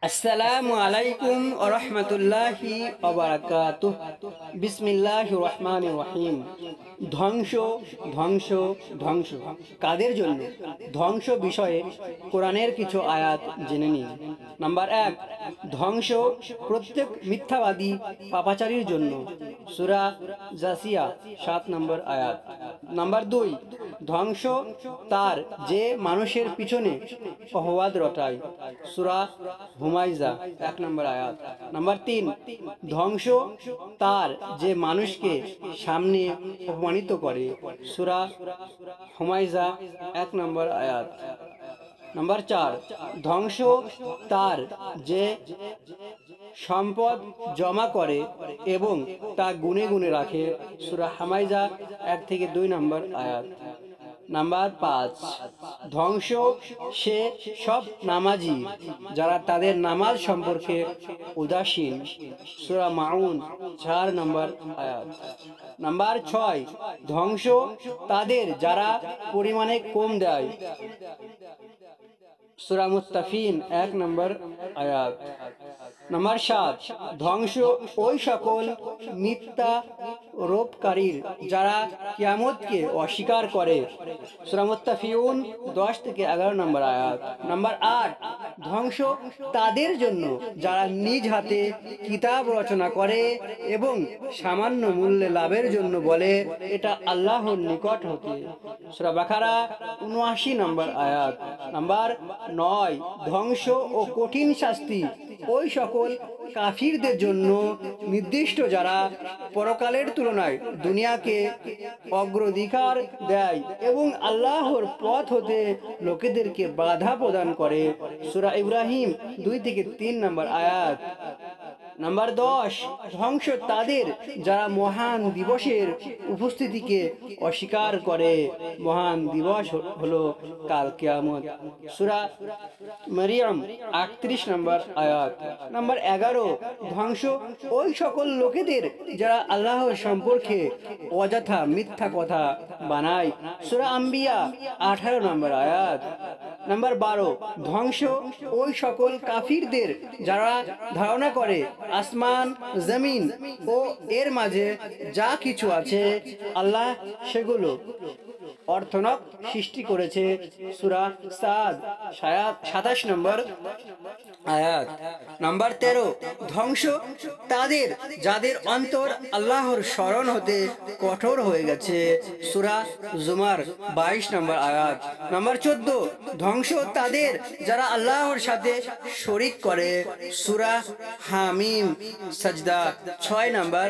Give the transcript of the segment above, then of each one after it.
আসসালামু আলাইকুম ওয়া রাহমাতুল্লাহি ওয়া বারাকাতুহু। বিসমিল্লাহির রহমানির রহিম। ধ্বংস, ধ্বংস, ধ্বংস কাদের জন্য? ধ্বংস বিষয়ে কোরআনের কিছু আয়াত জেনে নিন। নাম্বার ১, ধ্বংস প্রত্যেক মিথ্যাবাদী পাপাচারীর জন্য। সূরা জাসিয়া ৭ নম্বর আয়াত। নাম্বার ২, ধ্বংস তার যে মানুষের পিছনে অপবাদ রটায়। সূরা হুমাইজা ১ নম্বর আয়াত। নাম্বার ৩, ধ্বংস তার যে মানুষকে সামনে অপমানিত করে। সূরা হুমাইজা ১ নম্বর আয়াত। নাম্বার ৪, ধ্বংস তার যে সম্পদ জমা করে এবং তা গুনে গুনে রাখে। সূরা হুমাইজা ১ থেকে ২ নম্বর আয়াত। নাম্বার ৫, ধ্বংস সে সব নামাজি যারা তাদের নামাজ সম্পর্কে উদাসীন। সূরা মাউন ৪ নম্বর আয়াত। নাম্বার ৬, ধ্বংস তাদের যারা পরিমাণে কম দেয়। সূরা মুত্তাফিন ১ নম্বর আয়াত। নাম্বার ৭, ধ্বংস ওই সকল মিথ্যা রোপকারীর যারা কিয়ামতকে অস্বীকার করে। সূরা মুত্তাফিউন ১০ থেকে ১১ নম্বর আয়াত। নাম্বার ৮, ধ্বংস তাদের জন্য যারা নিজ হাতে কিতাব রচনা করে এবং সামান্য মূল্যে লাভের জন্য বলে এটা আল্লাহর নিকট হতে। সূরা বাকারা ৭৯ নম্বর আয়াত। নাম্বার ৯, ধ্বংস ও কঠিন শাস্তি ওই সকল কাফিরদের জন্য নির্দিষ্ট যারা পরকালের তুলনায় দুনিয়াকে অগ্রাধিকার দেয় এবং আল্লাহর পথ হতে লোকেদেরকে বাধা প্রদান করে। সূরা ইব্রাহিম ২ থেকে ৩ নম্বর আয়াত। নাম্বার ১০, ধ্বংস তাদের যারা মহান দিবসের উপস্থিতিকে অস্বীকার করে। মহান দিবস হলো কাল কিয়ামত। সূরা মারিয়াম ৩৮ নম্বর আয়াত। নাম্বার ১১, ধ্বংস ওই সকল লোকেদের যারা আল্লাহর সম্পর্কে অযথা মিথ্যা কথা বানায়। সূরা আম্বিয়া ১৮ নম্বর আয়াত। নাম্বার ১২, ধ্বংস ওই সকল কাফিরদের যারা ধারণা করে আসমান, জমিন ও এর মাঝে যা কিছু আছে আল্লাহ সেগুলো অর্থনক সৃষ্টি করেছে। সূরা সাদ ২৭ নম্বর আয়াত। নাম্বার ১৩, ধ্বংস তাদের যাদের অন্তর আল্লাহর স্মরণ হতে কঠোর হয়ে গেছে। সূরা জুমার ২২ নম্বর আয়াত। নাম্বার ১৪, ধ্বংস তাদের যারা আল্লাহর সাথে শরীক করে। সূরা হামিম সাজদা ৬ নম্বর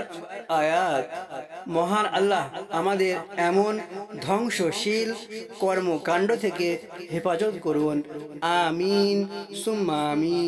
আয়াত। মহান আল্লাহ আমাদের এমন ধ্বংসশীল কর্মকাণ্ড থেকে হেফাজত করুন। আমিন সুম্মা আমিন।